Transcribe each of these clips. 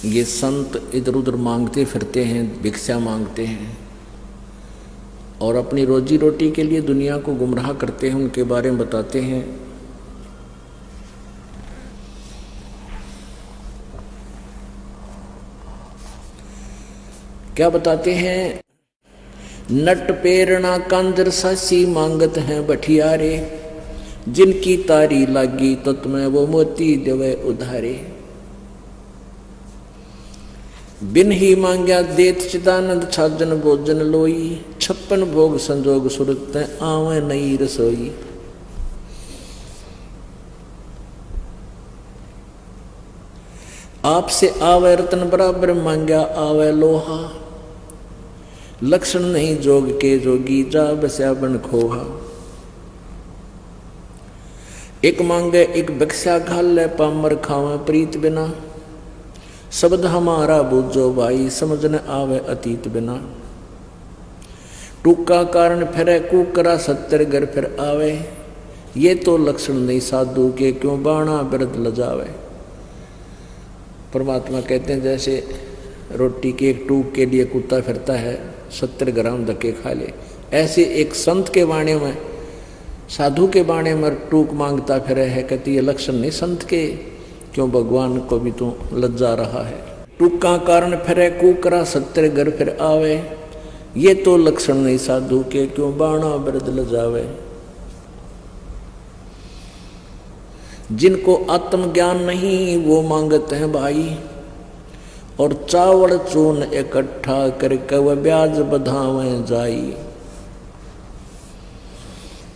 ये संत इधर उधर मांगते फिरते हैं, भिक्षा मांगते हैं और अपनी रोजी रोटी के लिए दुनिया को गुमराह करते हैं। उनके बारे में बताते हैं। क्या बताते हैं? नट पेरना कांजर सासी मांगत हैं बठियारे, जिनकी तारी लागी तो तुम्हें वो मोती देवे उधारे। बिन ही मांग्या देत चिदानंद छाजन भोजन लोई, 56 भोग संजोग सुरत आवे नई रसोई। आपसे आवे रतन बराबर मांग्या आवे लोहा, लक्षण नहीं जोग के जोगी जा बस्या बन खोहा। एक मांगे एक भिक्षा घाल पामर खावे प्रीत बिना, शब्द हमारा बूझो भाई समझ न आवे अतीत बिना। टूका कारण फिरे कुकरा 70 घर फिर आवे, ये तो लक्षण नहीं साधु के क्यों बाणा बिरद लजावे। परमात्मा कहते हैं जैसे रोटी के एक टूक के लिए कुत्ता फिरता है 70 ग्राम धक्के खा ले, ऐसे एक संत के बाणे में, साधु के बाणे में टूक मांगता फिरे है। कहती ये लक्षण नहीं संत के, क्यों भगवान को भी तो लज्जा रहा है। टूका कारण फिरे कुकरा 70 घर फिर आवे, ये तो लक्षण नहीं साधु के क्यों बाणा बिरद लजावे। जिनको आत्मज्ञान नहीं वो मांगते हैं भाई, और चावल चून इकट्ठा करके वह ब्याज बधावे जाई।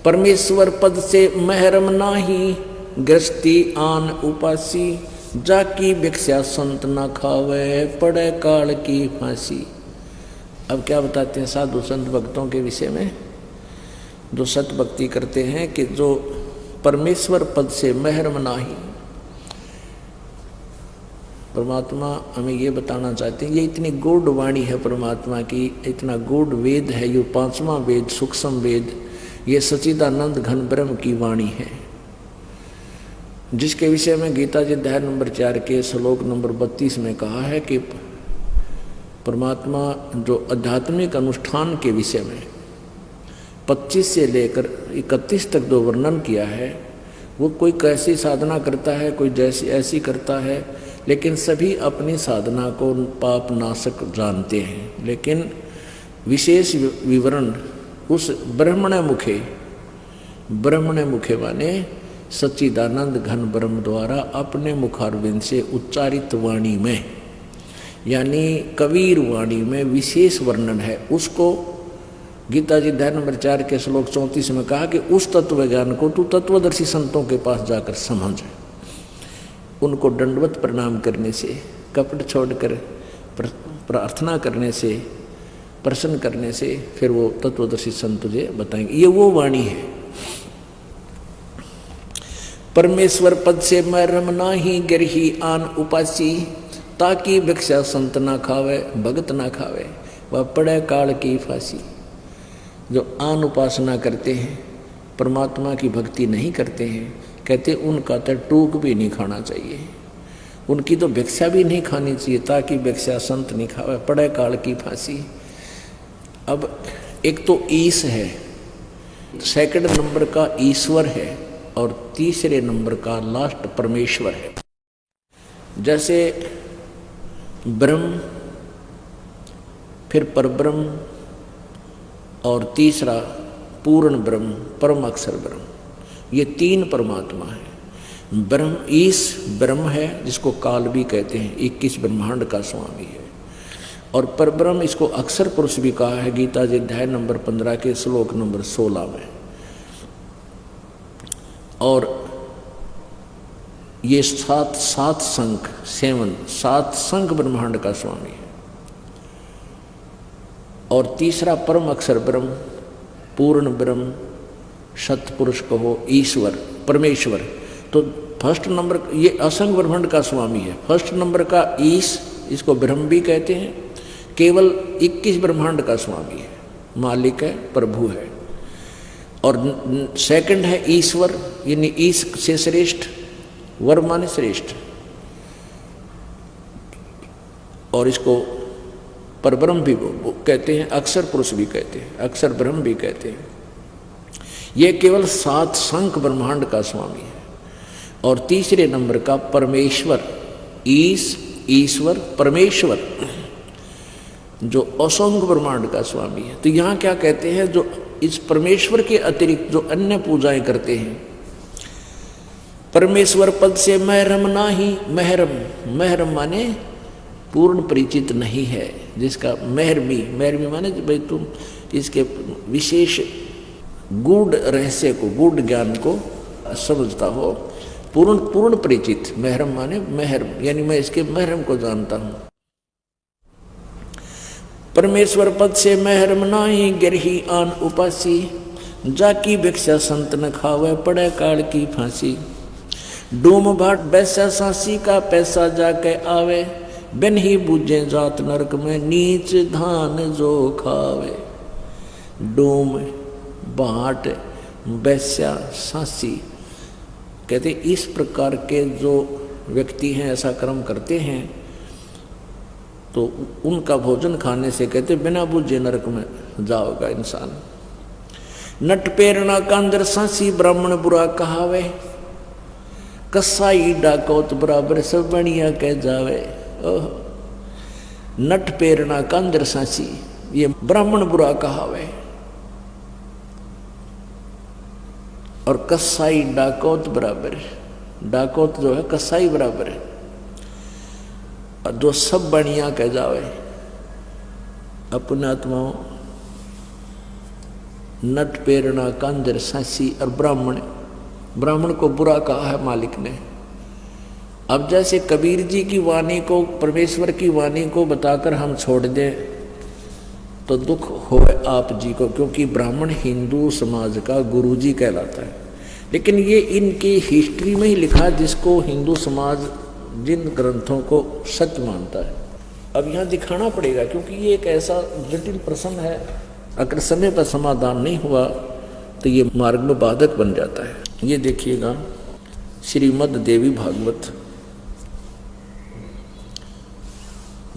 परमेश्वर पद से महरम नाही, गृहस्थी आन उपासी। जाकी भिक्षा संत ना खावे, पड़े काल की फांसी। अब क्या बताते हैं साधु संत भक्तों के विषय में, जो सत भक्ति करते हैं कि जो परमेश्वर पद से महरम नाही। परमात्मा हमें ये बताना चाहते हैं, ये इतनी गूढ़ वाणी है परमात्मा की, इतना गूढ़ वेद है ये 5वां वेद, सूक्ष्म वेद, ये सच्चिदानंद घन ब्रह्म की वाणी है, जिसके विषय में गीता जी अध्याय नंबर 4 के श्लोक नंबर 32 में कहा है कि परमात्मा जो आध्यात्मिक अनुष्ठान के विषय में 25 से लेकर 31 तक जो वर्णन किया है, वो कोई कैसी साधना करता है, कोई जैसी ऐसी करता है, लेकिन सभी अपनी साधना को पाप नाशक जानते हैं। लेकिन विशेष विवरण उस ब्रह्मण मुखे माने सच्चिदानंद घन ब्रह्म द्वारा अपने मुखारविंद से उच्चारित वाणी में, यानी कबीर वाणी में विशेष वर्णन है। उसको गीता जी अध्याय नंबर 4 के श्लोक 34 में कहा कि उस तत्व ज्ञान को तू तत्वदर्शी संतों के पास जाकर समझ, उनको दंडवत प्रणाम करने से, कपट छोड़कर प्रार्थना करने से, प्रसन्न करने से फिर वो तत्वदर्शी संत तुझे बताएंगे। ये वो वाणी है। परमेश्वर पद से मरम नाही, गिरही आन उपासी। ताकि भिक्षा संत ना खावे, भगत ना खावे, वह पड़े काल की फांसी। जो आन उपासना करते हैं, परमात्मा की भक्ति नहीं करते हैं, कहते उनका तो टूक भी नहीं खाना चाहिए, उनकी तो भिक्षा भी नहीं खानी चाहिए। ताकि भिक्षा संत नहीं खावे, पड़े काल की फांसी। अब एक तो ईश है, सेकंड नंबर का ईश्वर है, और तीसरे नंबर का लास्ट परमेश्वर है। जैसे ब्रह्म, फिर परब्रह्म, और तीसरा पूर्ण ब्रह्म, परम अक्षर ब्रह्म, ये 3 परमात्मा है। ब्रह्म ईश ब्रह्म है, जिसको काल भी कहते हैं, 21 ब्रह्मांड का स्वामी है। और परब्रह्म इसको अक्षर पुरुष भी कहा है गीता जी अध्याय नंबर 15 के श्लोक नंबर 16 में। और ये सात संख ब्रह्मांड का स्वामी है। और तीसरा परम अक्षर ब्रह्म, पूर्ण ब्रह्म, सतपुरुष कहो, ईश्वर, परमेश्वर। तो फर्स्ट नंबर ये असंग ब्रह्मांड का स्वामी है। फर्स्ट नंबर का ईश, इसको ब्रह्म भी कहते हैं, केवल 21 ब्रह्मांड का स्वामी है, मालिक है, प्रभु है। और सेकंड है ईश्वर, यानी ईश से श्रेष्ठ, वर माने श्रेष्ठ। और इसको परब्रह्म भी कहते हैं, अक्षर पुरुष भी कहते हैं, अक्षर ब्रह्म भी कहते हैं। ये केवल 7 शंख ब्रह्मांड का स्वामी है। और तीसरे नंबर का परमेश्वर, ईश्वर परमेश्वर, जो असंख्य ब्रह्मांड का स्वामी है। तो यहाँ क्या कहते हैं, जो इस परमेश्वर के अतिरिक्त जो अन्य पूजाएं करते हैं, परमेश्वर पद से महरम नाही, महरम माने पूर्ण परिचित नहीं है, जिसका महरमी माने भाई तुम इसके विशेष गूढ़ रहस्य को, गूढ़ ज्ञान को समझता हो, पूर्ण परिचित। महरम माने महरम, यानी मैं इसके महरम को जानता हूं। परमेश्वर पद से महरम नाही, गिरही आन उपासी, जाकी भिक्षा संत न खावे, पड़े काल की फांसी। डूम भाट बैसा सांसी का पैसा जाके आवे, बिन ही बूझे जात नरक में, नीच धान जो खावे। डूम भाट बैसा सांसी कहते इस प्रकार के जो व्यक्ति हैं, ऐसा कर्म करते हैं, तो उनका भोजन खाने से कहते बिना बूझे नरक में जाओगा इंसान। नट पेरना कांदर सांसी, ब्राह्मण बुरा कहावे, कसाई डाकौत बराबर सब बढ़िया कह जावे। ओह, नट पेरना कांदर सांसी, ये ब्राह्मण बुरा कहावे, और कसाई डाकौत बराबर, डाकौत जो है कसाई बराबर है, और जो सब बढ़िया कह जावे। अपने आत्माओं नट पेरना कांदर सांसी, और ब्राह्मण को बुरा कहा है मालिक ने। अब जैसे कबीर जी की वाणी को, परमेश्वर की वाणी को बताकर हम छोड़ दें तो दुख होए आप जी को, क्योंकि ब्राह्मण हिंदू समाज का गुरु जी कहलाता है। लेकिन ये इनकी हिस्ट्री में ही लिखा, जिसको हिंदू समाज जिन ग्रंथों को सच मानता है। अब यहाँ दिखाना पड़ेगा, क्योंकि ये एक ऐसा जटिल प्रश्न है, अगर समय पर समाधान नहीं हुआ तो ये मार्ग में बाधक बन जाता है। ये देखिएगा, श्रीमद् देवी भागवत,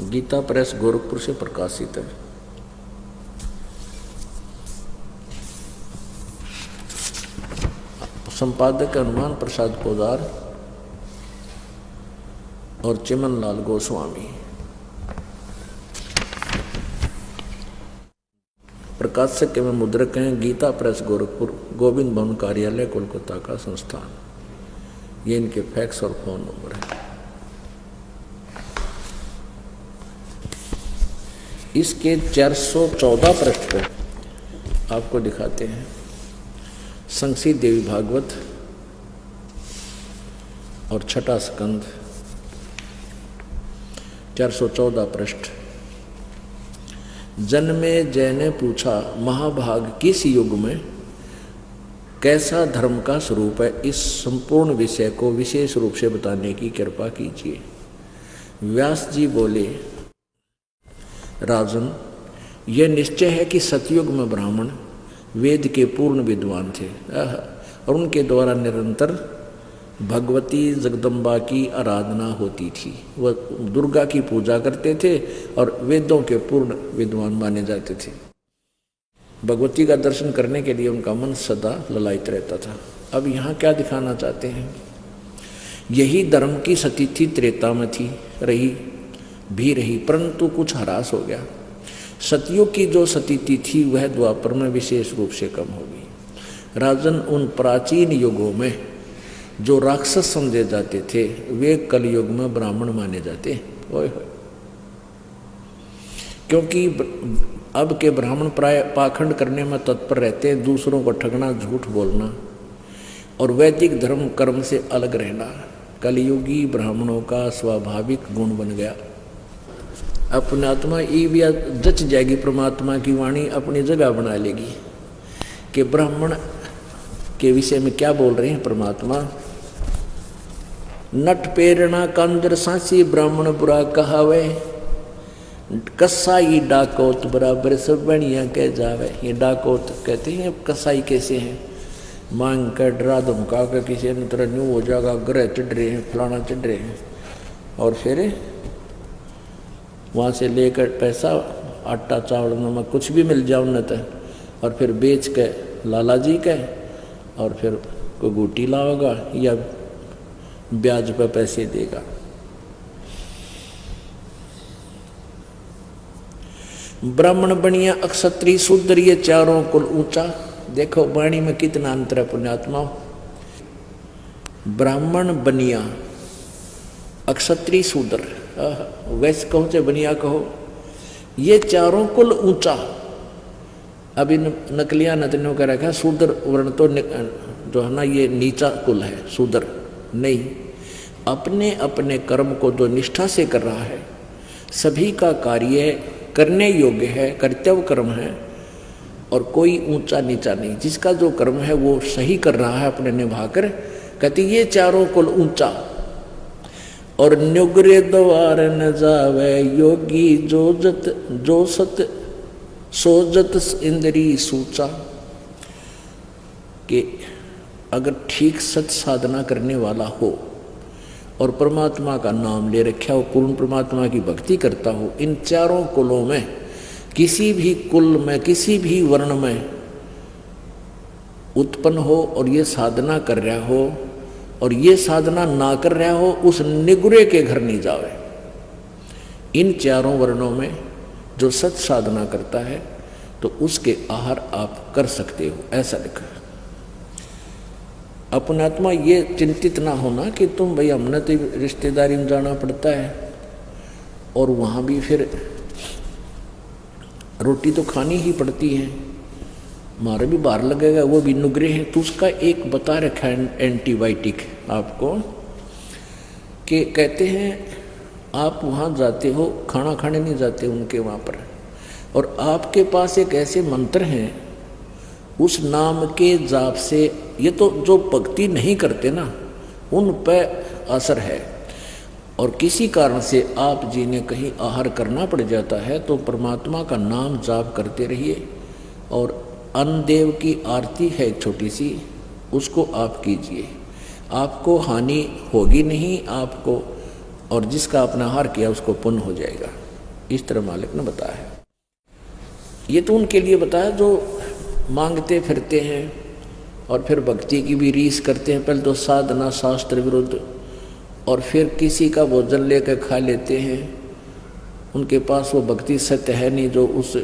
गीता प्रेस गोरखपुर से प्रकाशित है। संपादक हनुमान प्रसाद पोदार और चिमन लाल गोस्वामी। प्रकाशक एवं मुद्रक हैं गीता प्रेस गोरखपुर, गोविंद भवन कार्यालय कोलकाता का संस्थान। ये इनके फैक्स और फोन नंबर है। इसके 414 पृष्ठ को आपको दिखाते हैं। संक्षिप्त देवी भागवत और छठा स्कंद, 414 पृष्ठ। जन्मे जय ने पूछा, महाभाग किस युग में कैसा धर्म का स्वरूप है, इस संपूर्ण विषय को विशेष रूप से बताने की कृपा कीजिए। व्यास जी बोले, राजन, यह निश्चय है कि सतयुग में ब्राह्मण वेद के पूर्ण विद्वान थे और उनके द्वारा निरंतर भगवती जगदम्बा की आराधना होती थी। वह दुर्गा की पूजा करते थे और वेदों के पूर्ण विद्वान माने जाते थे। भगवती का दर्शन करने के लिए उनका मन सदा ललायित रहता था। अब यहाँ क्या दिखाना चाहते हैं, यही धर्म की सतिथि त्रेता में थी, रही, परंतु कुछ ह्रास हो गया। सतयुग की जो सतिथि थी वह द्वापर में विशेष रूप से कम हो गई। राजन, उन प्राचीन युगों में जो राक्षस समझे जाते थे वे कलयुग में ब्राह्मण माने जाते। ओए होए, क्योंकि अब के ब्राह्मण प्राय पाखंड करने में तत्पर रहते हैं, दूसरों को ठगना, झूठ बोलना और वैदिक धर्म कर्म से अलग रहना कलयुगी ब्राह्मणों का स्वाभाविक गुण बन गया। अपनी आत्मा ये जच जाएगी, परमात्मा की वाणी अपनी जगह बना लेगी कि ब्राह्मण के विषय में क्या बोल रहे हैं परमात्मा। नट पेरना कांदर सांसी, ब्राह्मण बुरा कहावे, कसाई डाकौत बराबर सब बढ़िया कह जावे। ये डाकौत कहते हैं, कसाई कैसे हैं, मांग कर डरा धमका कर किसी ने तरह न्यू हो जाएगा, ग्रह चढ़ रहे हैं, फलाना चढ़ रहे हैं, और फिर वहाँ से लेकर पैसा, आटा चावल नमक कुछ भी मिल जाओ न तो, और फिर बेच के लाला जी के, और फिर कोई गुटी लाओगा या ब्याज पर पैसे देगा। ब्राह्मण बनिया, अक्षत्रिय शूद्र, ये चारों कुल ऊंचा। देखो वाणी में कितना अंतर है पुण्यात्मा। ब्राह्मण बनिया, अक्षत्रिय शूद्र, वैश्य कहो चाहे बनिया कहो, ये चारों कुल ऊंचा। अभी नकलिया नतनियों का रखा शूद्र वर्ण तो जो है ना ये नीचा कुल है, शूद्र नहीं। अपने अपने कर्म को जो निष्ठा से कर रहा है, सभी का कार्य करने योग्य है, कर्तव्य कर्म है, और कोई ऊंचा नीचा नहीं। जिसका जो कर्म है वो सही कर रहा है अपने निभाकर, कहते ये चारों कुल ऊंचा। और न्युग्रे द्वार न जावे योगी, जो सत सोजत इंद्री सूचा। कि अगर ठीक सत साधना करने वाला हो और परमात्मा का नाम ले रखा हो, पूर्ण परमात्मा की भक्ति करता हो, इन चारों कुलों में किसी भी कुल में किसी भी वर्ण में उत्पन्न हो और ये साधना कर रहा हो और ये साधना ना कर रहा हो, उस निगुरे के घर नहीं जावे। इन चारों वर्णों में जो सत साधना करता है तो उसके आहार आप कर सकते हो, ऐसा लिखा है। अपनात्मा ये चिंतित ना होना कि तुम भाई हमने तो रिश्तेदारी में जाना पड़ता है और वहाँ भी फिर रोटी तो खानी ही पड़ती है, मारे भी बाहर लगेगा, वो भी नुग्रे है। तो उसका एक बता रखा है एंटीबायोटिक आपको, कि कहते हैं आप वहाँ जाते हो, खाना खाने नहीं जाते उनके वहाँ पर, और आपके पास एक ऐसे मंत्र हैं, उस नाम के जाप से, ये तो जो भक्ति नहीं करते ना उन पर असर है, और किसी कारण से आप जी ने कहीं आहार करना पड़ जाता है तो परमात्मा का नाम जाप करते रहिए। और अन्नदेव की आरती है छोटी सी, उसको आप कीजिए, आपको हानि होगी नहीं आपको, और जिसका अपना आहार किया उसको पुण्य हो जाएगा। इस तरह मालिक ने बताया है। ये तो उनके लिए बताया जो मांगते फिरते हैं और फिर भक्ति की भी रीस करते हैं। पहले तो साधना शास्त्र विरुद्ध, और फिर किसी का भोजन लेकर खा लेते हैं, उनके पास वो भक्ति सत्य है नहीं जो उस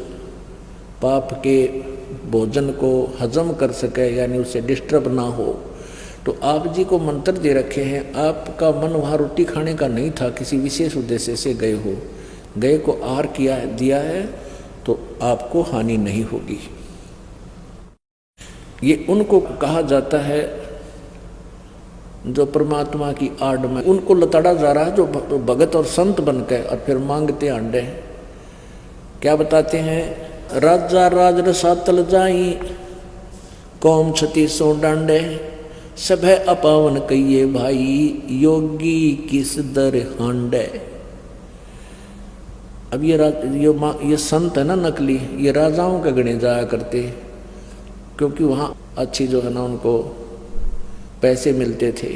पाप के भोजन को हजम कर सके, यानी उसे डिस्टर्ब ना हो। तो आप जी को मंत्र दे रखे हैं, आपका मन वहाँ रोटी खाने का नहीं था, किसी विशेष उद्देश्य से गए हो, गए को आहार किया दिया है तो आपको हानि नहीं होगी। ये उनको कहा जाता है जो परमात्मा की आड़ में उनको लताड़ा जा रहा है, जो भगत और संत बनकर और फिर मांगते आंडे। क्या बताते हैं, राजा राज रसातल जाई, कौम छती सो डांडे, सब है अपावन कहिए भाई, योगी किस दर हांडे। अब ये संत है ना नकली, ये राजाओं के गणे जाया करते, क्योंकि वहाँ अच्छी जो है ना उनको पैसे मिलते थे,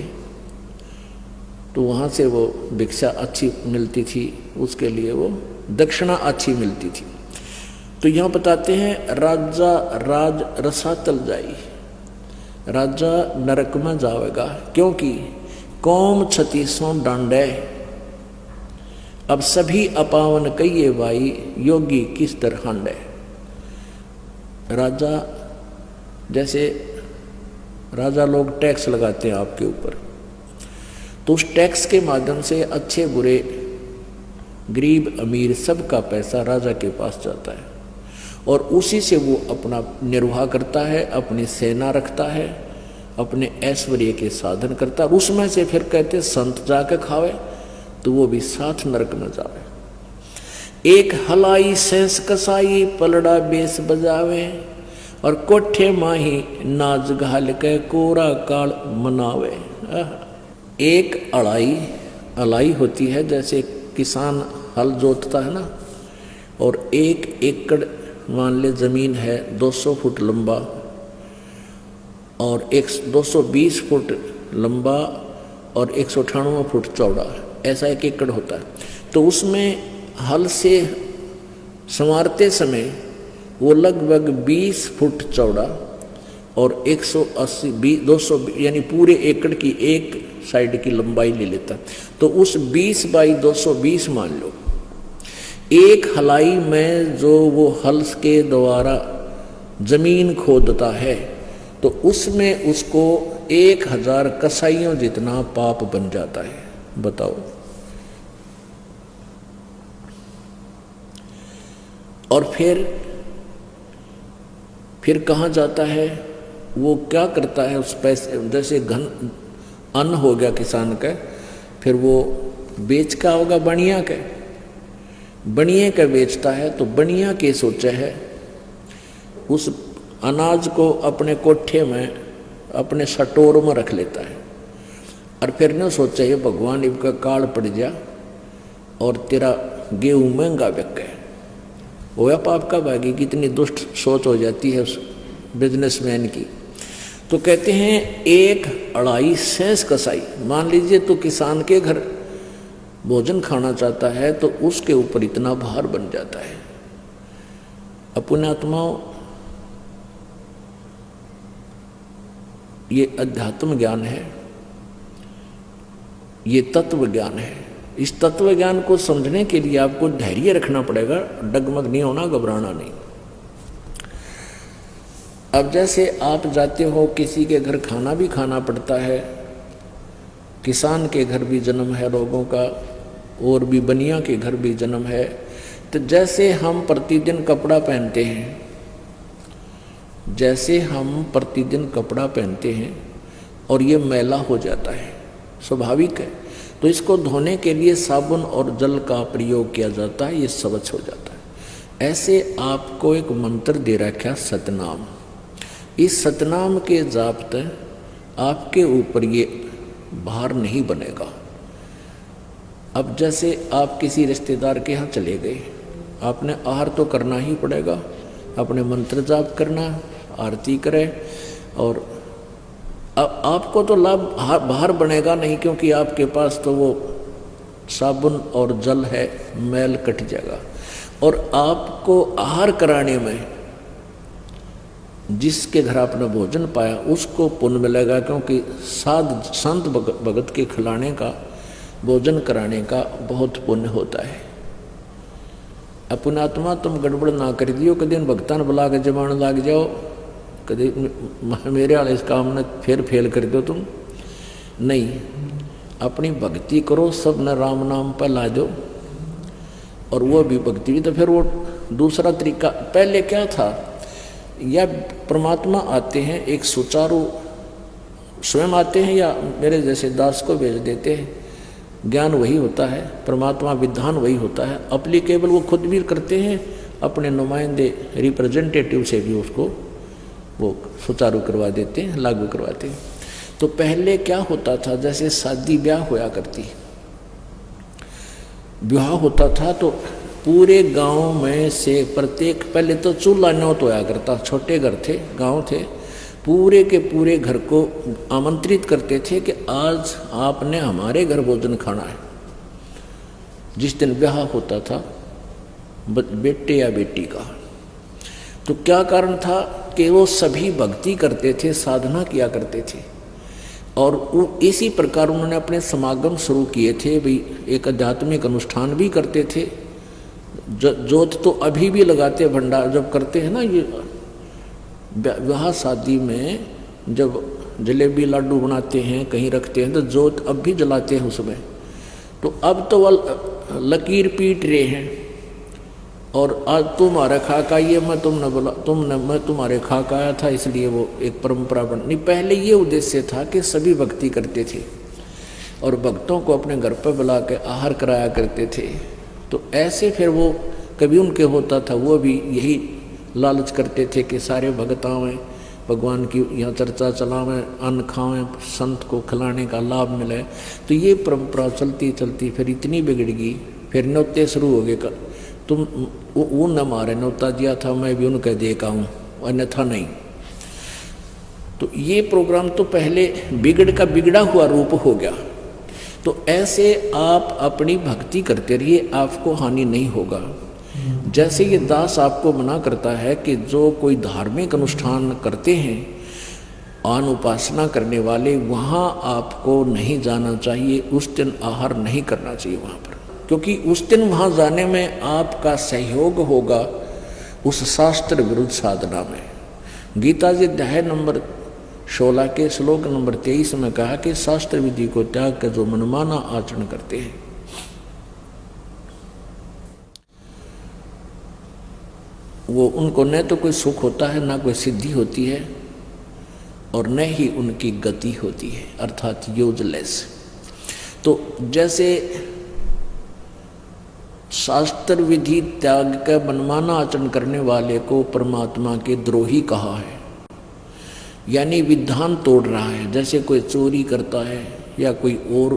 तो वहाँ से वो भिक्षा अच्छी मिलती थी, उसके लिए वो दक्षिणा अच्छी मिलती थी। तो यहाँ बताते हैं राजा राज रसातल जाई, राजा नरक में जाएगा, क्योंकि कौम छती सो डांडे, अब सभी अपावन कहिए भाई, योगी किस तरह हांडे। राजा जैसे राजा लोग टैक्स लगाते हैं आपके ऊपर, तो उस टैक्स के माध्यम से अच्छे बुरे गरीब अमीर सबका पैसा राजा के पास जाता है, और उसी से वो अपना निर्वाह करता है, अपनी सेना रखता है, अपने ऐश्वर्य के साधन करता है। उसमें से फिर कहते संत जाके खावे तो वो भी साथ नरक में जावे। एक हलाई सेंस कसाई, पलड़ा बेस बजावे, और कोठे माही नाच घाल के कोरा काल मनावे। एक अलाई होती है, जैसे किसान हल जोतता है ना, और 1 एकड़ मान ले जमीन है 200 फुट लंबा और 220 फुट लंबा और 198 फुट चौड़ा, ऐसा 1 एकड़ होता है। तो उसमें हल से संवारते समय वो लगभग 20 फुट चौड़ा और 180 200 यानी पूरे एकड़ की एक साइड की लंबाई ले लेता। तो उस 20 बाई 220 मान लो, एक हलाई में जो वो हल के द्वारा जमीन खोदता है तो उसमें उसको 1000 कसाइयों जितना पाप बन जाता है। बताओ। और फिर कहाँ जाता है, वो क्या करता है उस पैसे, जैसे घन अन्न हो गया किसान का, फिर वो बेच का होगा बनिया का, बनिए का बेचता है तो बनिया के सोचा है उस अनाज को अपने कोठे में अपने सटोर में रख लेता है। और फिर ने सोचा ये भगवान इनका काल पड़ जा और तेरा गेहूँ महंगा बिक गया। वो पाप का भागी, कितनी दुष्ट सोच हो जाती है उस बिजनेसमैन की। तो कहते हैं 1 सेंस कसाई, मान लीजिए तो किसान के घर भोजन खाना चाहता है तो उसके ऊपर इतना भार बन जाता है। अपने आत्माओं, ये अध्यात्म ज्ञान है, ये तत्व ज्ञान है। इस तत्व ज्ञान को समझने के लिए आपको धैर्य रखना पड़ेगा, डगमग नहीं होना, घबराना नहीं। अब जैसे आप जाते हो किसी के घर, खाना भी खाना पड़ता है, किसान के घर भी जन्म है लोगों का, और भी बनिया के घर भी जन्म है। तो जैसे हम प्रतिदिन कपड़ा पहनते हैं, जैसे हम प्रतिदिन कपड़ा पहनते हैं और ये मैला हो जाता है, स्वाभाविक है, तो इसको धोने के लिए साबुन और जल का प्रयोग किया जाता है, ये स्वच्छ हो जाता है। ऐसे आपको एक मंत्र दे रखा सतनाम। इस सतनाम के जाप आपके ऊपर ये भार नहीं बनेगा। अब जैसे आप किसी रिश्तेदार के यहाँ चले गए, आपने आहार तो करना ही पड़ेगा, अपने मंत्र जाप करना, आरती करें, और अब आपको तो लाभ बाहर बनेगा नहीं, क्योंकि आपके पास तो वो साबुन और जल है, मैल कट जाएगा। और आपको आहार कराने में जिसके घर आपने भोजन पाया उसको पुण्य मिलेगा, क्योंकि संत भगत के खिलाने का, भोजन कराने का बहुत पुण्य होता है। अपना आत्मा तुम गड़बड़ ना कर दियो, कभी भगतान बुला के जमान लाग जाओ, कभी मेरे वाले इस काम ने फिर फेल कर दो तुम नहीं। अपनी भक्ति करो, सब न राम नाम पर ला दो, और वो भी भक्ति भी। तो फिर वो दूसरा तरीका, पहले क्या था, या परमात्मा आते हैं एक सुचारू, स्वयं आते हैं या मेरे जैसे दास को भेज देते हैं, ज्ञान वही होता है, परमात्मा विधान वही होता है, अप्लीकेबल वो खुद भी करते हैं, अपने नुमाइंदे रिप्रेजेंटेटिव से भी उसको वो सुचारू करवा देते हैं, लागू करवाते हैं। तो पहले क्या होता था, जैसे शादी ब्याह होया करती, ब्याह होता था तो पूरे गांव में से प्रत्येक, पहले तो चूल्हा न्योत होया करता, छोटे घर थे, गांव थे, पूरे के पूरे घर को आमंत्रित करते थे कि आज आपने हमारे घर भोजन खाना है। जिस दिन ब्याह होता था बेटे या बेटी का, तो क्या कारण था कि वो सभी भक्ति करते थे, साधना किया करते थे, और इसी प्रकार उन्होंने अपने समागम शुरू किए थे। भाई एक आध्यात्मिक अनुष्ठान भी करते थे, जोत तो अभी भी लगाते, भंडार जब करते हैं ना, ये विवाह शादी में जब जलेबी लाडू बनाते हैं, कहीं रखते हैं, तो जोत अब भी जलाते हैं उसमें। तो अब तो वह लकीर पीट रहे हैं, और आज तुम्हारा खाका ये मैं तुमने बोला, मैं तुम्हारे खाका आया था, इसलिए वो एक परंपरा बन नहीं। पहले ये उद्देश्य था कि सभी भक्ति करते थे और भक्तों को अपने घर पर बुला के आहार कराया करते थे। तो ऐसे फिर वो कभी उनके होता था, वो भी यही लालच करते थे कि सारे भगत आवें, भगवान की यहाँ चर्चा चलावें, अन्न खावें, संत को खिलाने का लाभ मिले। तो ये परंपरा चलती चलती फिर इतनी बिगड़ गई, फिर न्योते शुरू हो गए। तुम वो न मारे, न्योता दिया था मैं भी उनके देखा हूँ, अन्यथा नहीं। तो ये प्रोग्राम तो पहले बिगड़ का बिगड़ा हुआ रूप हो गया। तो ऐसे आप अपनी भक्ति करते रहिए, आपको हानि नहीं होगा। जैसे ये दास आपको मना करता है कि जो कोई धार्मिक अनुष्ठान करते हैं, आन उपासना करने वाले, वहाँ आपको नहीं जाना चाहिए, उस दिन आहार नहीं करना चाहिए वहाँ पर, क्योंकि उस दिन वहाँ जाने में आपका सहयोग होगा उस शास्त्र विरुद्ध साधना में। गीता जी अध्याय नंबर 16 के श्लोक नंबर 23 में कहा कि शास्त्र विधि को त्याग कर जो मनमाना आचरण करते हैं, वो उनको न तो कोई सुख होता है, ना कोई सिद्धि होती है, और न ही उनकी गति होती है, अर्थात यूजलेस। तो जैसे शास्त्र विधि त्याग का मनमाना आचरण करने वाले को परमात्मा के द्रोही कहा है, यानी विधान तोड़ रहा है। जैसे कोई चोरी करता है या कोई और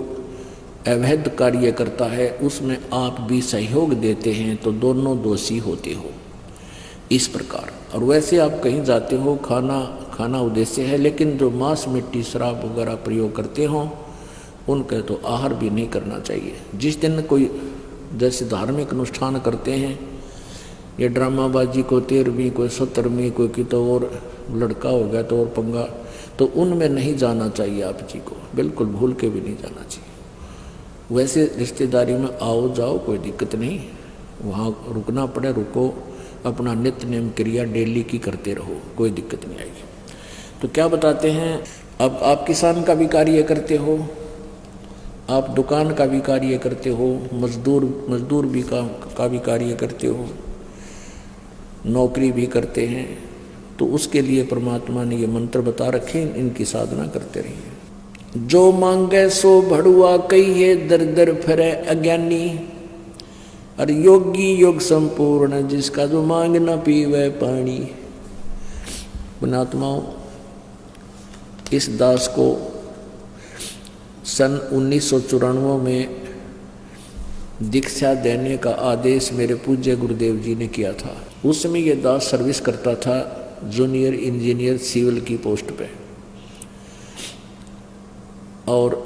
अवैध कार्य करता है, उसमें आप भी सहयोग देते हैं तो दोनों दोषी होते हो, इस प्रकार। और वैसे आप कहीं जाते हो, खाना उद्देश्य है, लेकिन जो मांस मिट्टी शराब वगैरह प्रयोग करते हो उनका तो आहार भी नहीं करना चाहिए। जिस दिन कोई जैसे धार्मिक अनुष्ठान करते हैं, ये ड्रामाबाजी को 13वीं, कोई 17वीं, कोई की तो और लड़का हो गया तो और पंगा, तो उनमें नहीं जाना चाहिए आप जी को, बिल्कुल भूल के भी नहीं जाना चाहिए। वैसे रिश्तेदारी में आओ जाओ कोई दिक्कत नहीं, वहाँ रुकना पड़े रुको, अपना नित्य नेम क्रिया डेली की करते रहो, कोई दिक्कत नहीं आएगी। तो क्या बताते हैं, अब आप किसान का भी कार्य करते हो, आप दुकान का भी कार्य करते हो, मजदूर भी का भी कार्य करते हो, नौकरी भी करते हैं, तो उसके लिए परमात्मा ने ये मंत्र बता रखे, इनकी साधना करते रहिए। जो मांगे सो भड़ुआ कहिए, दर दर फिरे अज्ञानी, और योगी योग संपूर्ण जिसका जो मांग न पीवे पानी। पुणात्माओं, इस दास को सन 1994 में दीक्षा देने का आदेश मेरे पूज्य गुरुदेव जी ने किया था। उस समय ये दास सर्विस करता था जूनियर इंजीनियर सिविल की पोस्ट पे, और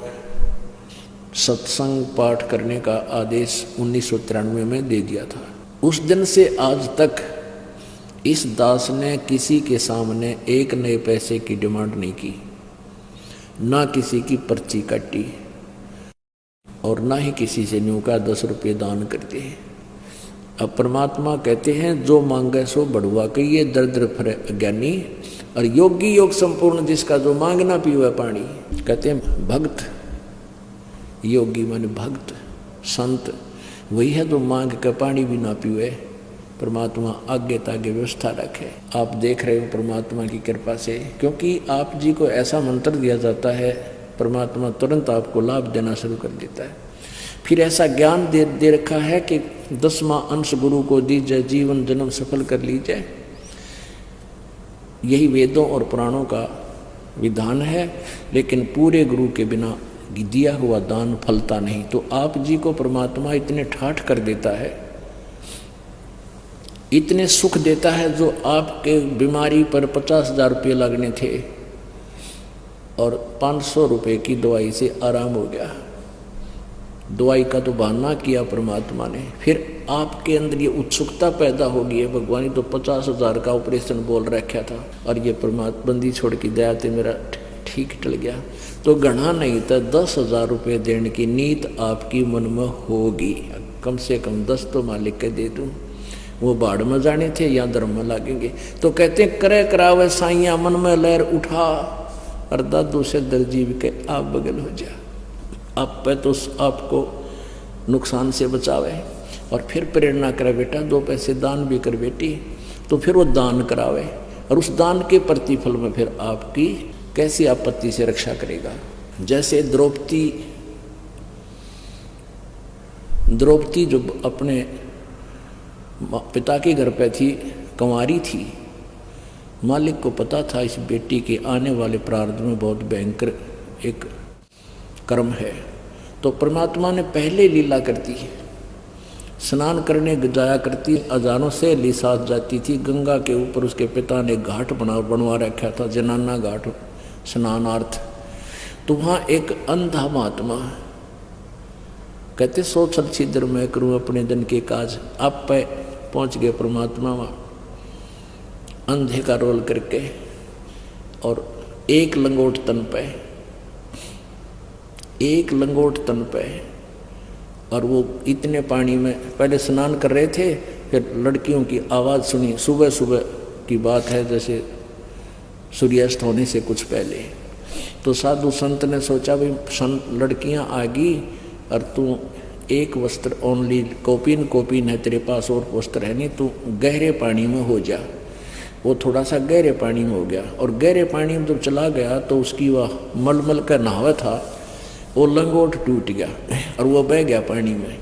सत्संग पाठ करने का आदेश 1993 में दे दिया था। उस दिन से आज तक इस दास ने किसी के सामने एक नए पैसे की डिमांड नहीं की, ना किसी की पर्ची काटी, और ना ही किसी से न्यू का 10 रुपये दान करते हैं। अब परमात्मा कहते हैं जो मांगे सो बढ़ुआ कहिए, दर दर फिरे अज्ञानी, और योगी योग संपूर्ण जिसका जो मांग ना पीवे पानी। कहते हैं भक्त, योगी माने भक्त, संत वही है जो मांग के पानी भी ना पीवे। परमात्मा आगे तागे व्यवस्था रखे। आप देख रहे हो परमात्मा की कृपा से, क्योंकि आप जी को ऐसा मंत्र दिया जाता है, परमात्मा तुरंत आपको लाभ देना शुरू कर देता है। फिर ऐसा ज्ञान दे रखा है कि 10वां अंश गुरु को दीजिए, जीवन जन्म सफल कर लीजिए। यही वेदों और पुराणों का विधान है, लेकिन पूरे गुरु के बिना दिया हुआ दान फलता नहीं। तो आप जी को परमात्मा इतने ठाठ कर देता है, इतने सुख देता है, जो आपके बीमारी पर 50,000 रुपये लगने थे और 500 रुपये की दवाई से आराम हो गया। दवाई का तो बहाना किया परमात्मा ने, फिर आपके अंदर ये उत्सुकता पैदा हो गई है, भगवान तो 50,000 का ऑपरेशन बोल रखा था और ये परमात्मा बंदी छोड़ की दया से मेरा ठीक टल गया। तो गणा नहीं था 10,000 रुपये देने की नीत आपकी मन में होगी, कम से कम 10 तो मालिक के दे दूँ। वो बाढ़ में जाने थे या धर्म में लागेंगे। तो कहते करे करावे साइया मन में लहर उठा, और दादू से दर्जीव के आप बगल हो जा। आप पे तो आपको नुकसान से बचावे, और फिर प्रेरणा करे बेटा 2 पैसे दान भी कर बेटी, तो फिर वो दान करावे, और उस दान के प्रतिफल में फिर आपकी कैसी आपत्ति से रक्षा करेगा। जैसे द्रौपदी जो अपने पिता के घर पे थी, कंवारी थी, मालिक को पता था इस बेटी के आने वाले प्रारब्ध में बहुत भयंकर एक कर्म है, तो परमात्मा ने पहले लीला करती है। स्नान करने जाया करती, अजानों से ली साथ जाती थी गंगा के ऊपर। उसके पिता ने घाट बनवा रखा था, जनाना घाट स्नानार्थ। तो वहाँ एक अंधा महात्मा कहते सो छल छिद्र मैं करूं अपने दिन के काज। आप पे पहुंच गए परमात्मा वहाँ अंधे का रोल करके, और एक लंगोट तन पे, एक लंगोट तन पे, और वो इतने पानी में पहले स्नान कर रहे थे। फिर लड़कियों की आवाज़ सुनी, सुबह सुबह की बात है, जैसे सूर्यास्त होने से कुछ पहले। तो साधु संत ने सोचा भाई संत लड़कियां आ गई और तू एक वस्त्र ओनली कोपिन है तेरे पास, और वस्त्र है नहीं, तू गहरे पानी में हो जा। वो थोड़ा सा गहरे पानी में हो गया, और गहरे पानी में जब चला गया तो उसकी वह मलमल का नहावा था, वो लंगोट टूट गया और वो बह गया पानी में,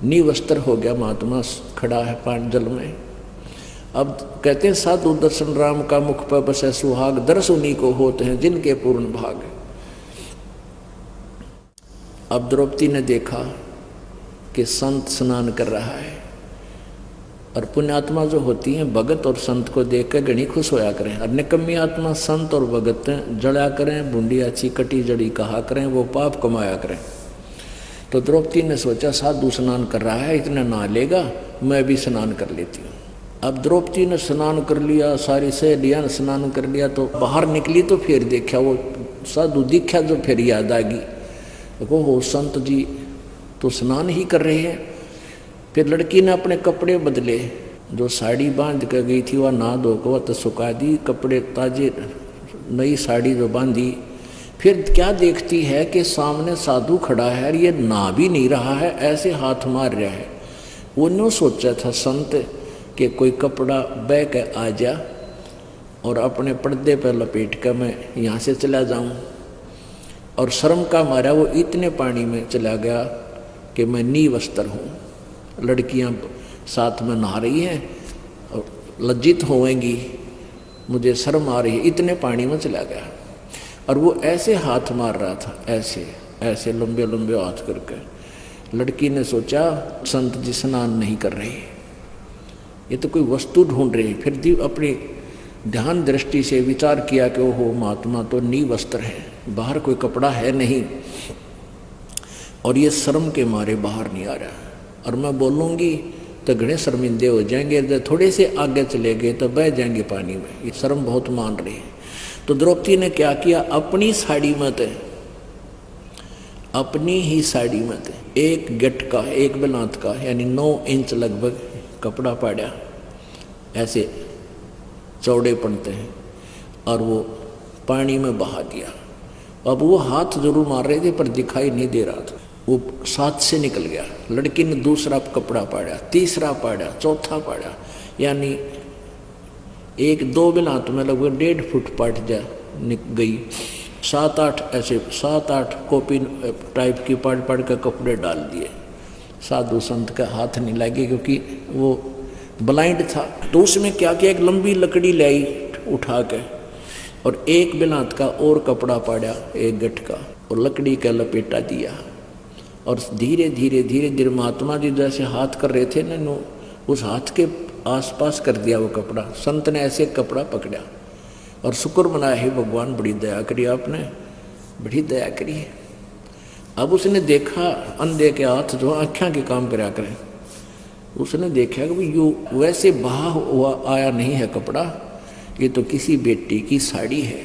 निवस्त्र हो गया। महात्मा खड़ा है पानी जल में। अब कहते हैं साधु दर्शन राम का मुख पर बसे सुहाग, दर्श उन्हीं को होते हैं जिनके पूर्ण भाग। अब द्रौपदी ने देखा कि संत स्नान कर रहा है, और पुण्यात्मा जो होती हैं भगत और संत को देख कर घनी खुश होया करें, और निकम्मी आत्मा संत और भगत जड़ा करें, बूंदिया चिकटी जड़ी कहा करें, वो पाप कमाया करें। तो द्रौपदी ने सोचा साधु स्नान कर रहा है, इतना नहा लेगा, मैं भी स्नान कर लेती हूँ। अब द्रौपदी ने स्नान कर लिया, सारी सहेलियाँ ने स्नान कर लिया, तो बाहर निकली तो फिर देखा वो साधु दिखा, जो फिर याद आ गई, देखो हो संत जी तो स्नान ही कर रहे हैं। फिर लड़की ने अपने कपड़े बदले, जो साड़ी बांध कर गई थी वह नहा धो को तो सुखा दी, कपड़े ताजे नई साड़ी जो बांधी। फिर क्या देखती है कि सामने साधु खड़ा है और ये नहा भी नहीं रहा है, ऐसे हाथ मार रहा है। वो न्यों सोचा था संत कि कोई कपड़ा बह के आ जा और अपने पर्दे पर लपेट कर मैं यहाँ से चला जाऊँ, और शर्म का मारा वो इतने पानी में चला गया कि मैं निवस्त्र हूँ। लड़कियाँ साथ में नहा रही हैं और लज्जित होएंगी, मुझे शर्म आ रही है, इतने पानी में चला गया। और वो ऐसे हाथ मार रहा था, ऐसे ऐसे लंबे लंबे हाथ करके। लड़की ने सोचा संत जी स्नान नहीं कर रहे, ये तो कोई वस्तु ढूंढ रहे। फिर अपनी ध्यान दृष्टि से विचार किया कि ओहो महात्मा तो निवस्त्र है, बाहर कोई कपड़ा है नहीं, और ये शर्म के मारे बाहर नहीं आ रहा, और मैं बोलूँगी तो घने शर्मिंदे हो जाएंगे, जब थोड़े से आगे चले गए तो बह जाएंगे पानी में, ये शर्म बहुत मान रही है। तो द्रौपदी ने क्या किया, अपनी साड़ी में थे, अपनी ही साड़ी में थे, एक गट का, एक बिलात का, यानी 9 इंच लगभग कपड़ा पाड़ा, ऐसे चौड़े पड़ते हैं, और वो पानी में बहा दिया। अब वो हाथ जरूर मार रहे थे पर दिखाई नहीं दे रहा था, वो साथ से निकल गया। लड़की ने दूसरा कपड़ा पाड़ा, तीसरा पाड़ा, चौथा पाड़ा, यानी 1-2 बिलात में लगभग 1.5 फुट पाट जा गई। 7-8 ऐसे 7-8 कॉपी टाइप की पाड़ के कपड़े डाल दिए। साधु संत का हाथ नहीं लगे क्योंकि वो ब्लाइंड था। तो उसमें क्या किया, एक लंबी लकड़ी लाई उठा के, और एक बिलात का और कपड़ा पाड़ा, एक गठ का, और लकड़ी का लपेटा दिया, और धीरे धीरे धीरे धीरे महात्मा जी जैसे हाथ कर रहे थे ना, उस हाथ के आसपास कर दिया वो कपड़ा। संत ने ऐसे कपड़ा पकड़ा और शुक्र मनाया, है भगवान बड़ी दया करी, आपने बड़ी दया करी। अब उसने देखा अंधे के हाथ जो आँखें के काम करा करें, उसने देखा कि भाई यू वैसे बहा हुआ आया नहीं है कपड़ा, ये तो किसी बेटी की साड़ी है,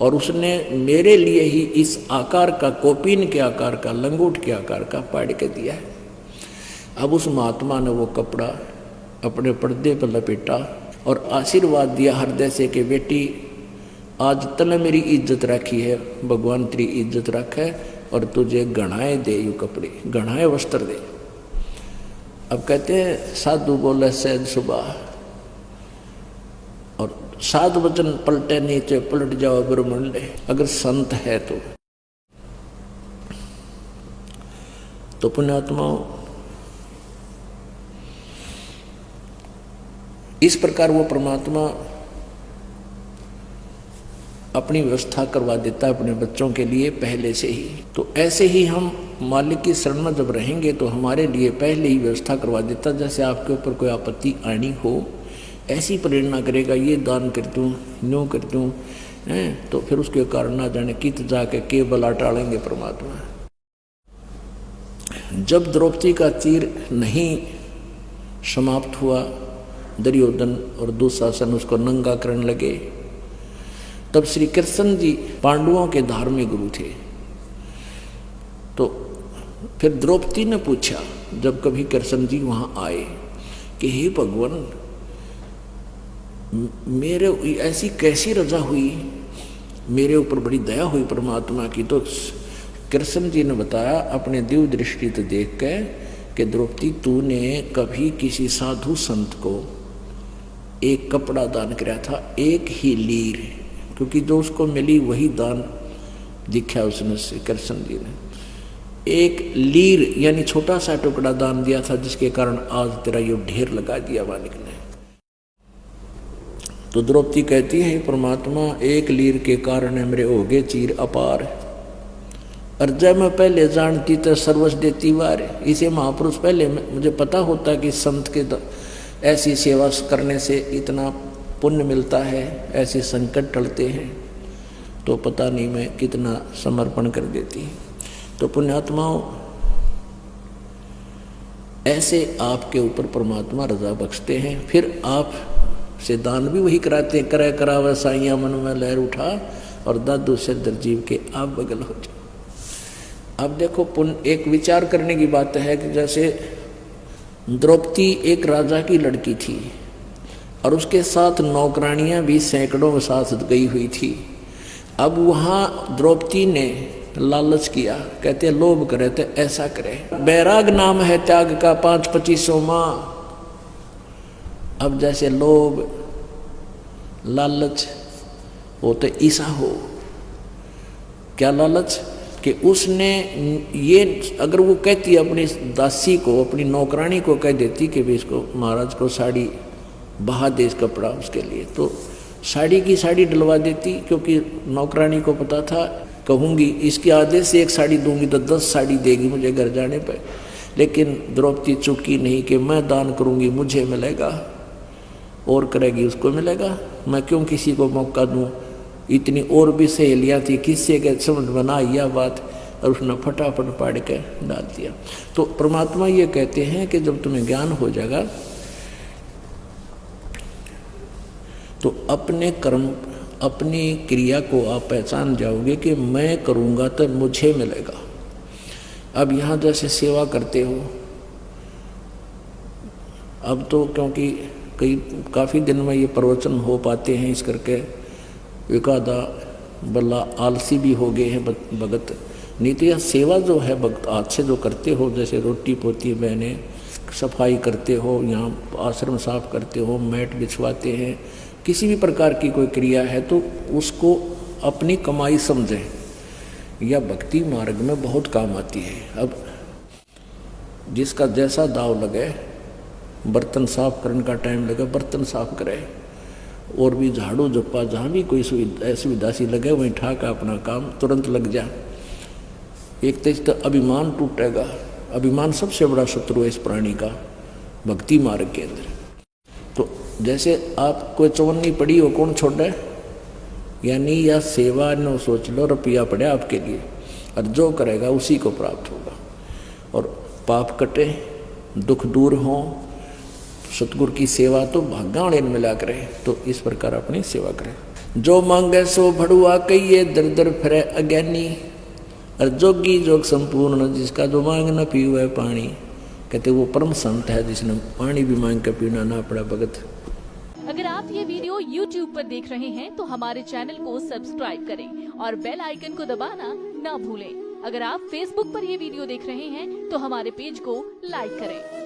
और उसने मेरे लिए ही इस आकार का, कोपीन के आकार का, लंगोट के आकार का पाड़ के दिया है। अब उस महात्मा ने वो कपड़ा अपने पर्दे पर लपेटा और आशीर्वाद दिया हृदय से कि बेटी आज तने मेरी इज्जत रखी है, भगवान तेरी इज्जत रखे और तुझे गहनाएं दे, यू कपड़े गहनाएं वस्त्र दे। अब कहते हैं साधु बोले सैद सुबह, और 7 वचन पलटे नीचे पलट जाओ ब्रह्मंडे। अगर संत है तो पुण्यात्माओं, इस प्रकार वो परमात्मा अपनी व्यवस्था करवा देता है अपने बच्चों के लिए पहले से ही। तो ऐसे ही हम मालिक की शरण में जब रहेंगे तो हमारे लिए पहले ही व्यवस्था करवा देता। जैसे आपके ऊपर कोई आपत्ति आनी हो, ऐसी प्रेरणा करेगा, ये दान कर दूँ, न्यों कर दूँ, तो फिर उसके कारण ना जाने कित जाके के बला टालेंगे परमात्मा। जब द्रौपदी का तीर नहीं समाप्त हुआ, दुर्योधन और दुशासन उसको नंगा करने लगे, तब श्री कृष्ण जी पांडवों के धार्मिक गुरु थे। तो फिर द्रौपदी ने पूछा, जब कभी कृष्ण जी वहां आए, कि हे भगवान, मेरे ऐसी कैसी रजा हुई, मेरे ऊपर बड़ी दया हुई परमात्मा की। तो कृष्ण जी ने बताया अपने दिव्य दृष्टि तो देख के कि द्रौपदी, तूने कभी किसी साधु संत को एक कपड़ा दान किया था, एक ही लीर, क्योंकि जो उसको मिली वही दान दिखा उसने से कृष्ण जी ने। एक लीर यानी छोटा सा टुकड़ा दान दिया था, जिसके कारण आज तेरा ये ढेर लगा दिया मालिक ने। तो द्रौपदी कहती है, परमात्मा, एक लीर के कारण मेरे हो गए चीर अपार, और जब मैं पहले जानती तो सर्वस्व देती वार। इसे महापुरुष पहले मुझे पता होता कि संत के ऐसी सेवा करने से इतना पुण्य मिलता है, ऐसे संकट टलते हैं, तो पता नहीं मैं कितना समर्पण कर देती। तो पुण्यात्माओं, ऐसे आपके ऊपर परमात्मा रजा बख्शते हैं। फिर आप से दान भी वही कराते हैं, करे करावा साइया मन में लहर उठा, और दादू से दरजीव के आप बगल हो जाओ। अब देखो, पुण्य एक विचार करने की बात है कि जैसे द्रौपदी एक राजा की लड़की थी और उसके साथ नौकरानियां भी सैकड़ों साथ गई हुई थी। अब वहाँ द्रौपदी ने लालच किया, कहते लोभ करे तो ऐसा करे, बैराग नाम है त्याग का 5-25 माह। अब जैसे लोभ लालच हो तो ऐसा हो, क्या लालच कि उसने ये, अगर वो कहती अपनी दासी को, अपनी नौकरानी को कह देती कि भी इसको महाराज को साड़ी बहा दे, इस कपड़ा उसके लिए, तो साड़ी की साड़ी डलवा देती, क्योंकि नौकरानी को पता था कहूँगी इसके आदेश से एक साड़ी दूंगी तो 10 साड़ी देगी मुझे घर जाने पर। लेकिन द्रौपदी चुकी नहीं कि मैं दान करूँगी मुझे मिलेगा, और करेगी उसको मिलेगा, मैं क्यों किसी को मौका दूँ। इतनी और भी सहेलियाँ थी, किससे के समझ बना यह बात, और उसने फटाफट पाड़ के डाल दिया। तो परमात्मा ये कहते हैं कि जब तुम्हें ज्ञान हो जाएगा तो अपने कर्म, अपनी क्रिया को आप पहचान जाओगे कि मैं करूँगा तो मुझे मिलेगा। अब यहाँ जैसे सेवा करते हो, अब तो क्योंकि काफ़ी दिन में ये प्रवचन हो पाते हैं, इस करके एक आधा बल्ला आलसी भी हो गए हैं भगत। नहीं तो यह सेवा जो है भक्त हाथ से जो करते हो, जैसे रोटी पोती बहने, सफाई करते हो, यहाँ आश्रम साफ करते हो, मैट बिछवाते हैं, किसी भी प्रकार की कोई क्रिया है तो उसको अपनी कमाई समझें, यह भक्ति मार्ग में बहुत काम आती है। अब जिसका जैसा दाव लगे, बर्तन साफ करने का टाइम लगे बर्तन साफ करे, और भी झाड़ू झप्पा जहाँ भी कोई सुविधा सी लगे वहीं ठाका अपना काम तुरंत लग जा। एक तो अभिमान टूटेगा, अभिमान सबसे बड़ा शत्रु है इस प्राणी का भक्ति मार्ग के अंदर। तो जैसे आप कोई चवन्नी पड़ी हो, कौन छोड़े, यानी यह सेवा न सोच लो, रुपया पड़े आपके लिए, और जो करेगा उसी को प्राप्त होगा, और पाप कटे, दुख दूर हो, सतगुरु की सेवा तो भागाने मिला करे। तो इस प्रकार अपनी सेवा करें। जो मांगे सो भड़ुआ कहिए, दर दर फिरे अज्ञानी, और जोगी जोग संपूर्ण, जिसका जो मांग न पीवे पानी, कहते वो परम संत है जिसने पानी भी मांग कर पीना ना पड़ा भगत। अगर आप ये वीडियो YouTube पर देख रहे हैं तो हमारे चैनल को सब्सक्राइब करें और बेल आइकन को दबाना ना भूलें। अगर आप Facebook पर ये वीडियो देख रहे हैं तो हमारे पेज को लाइक करें।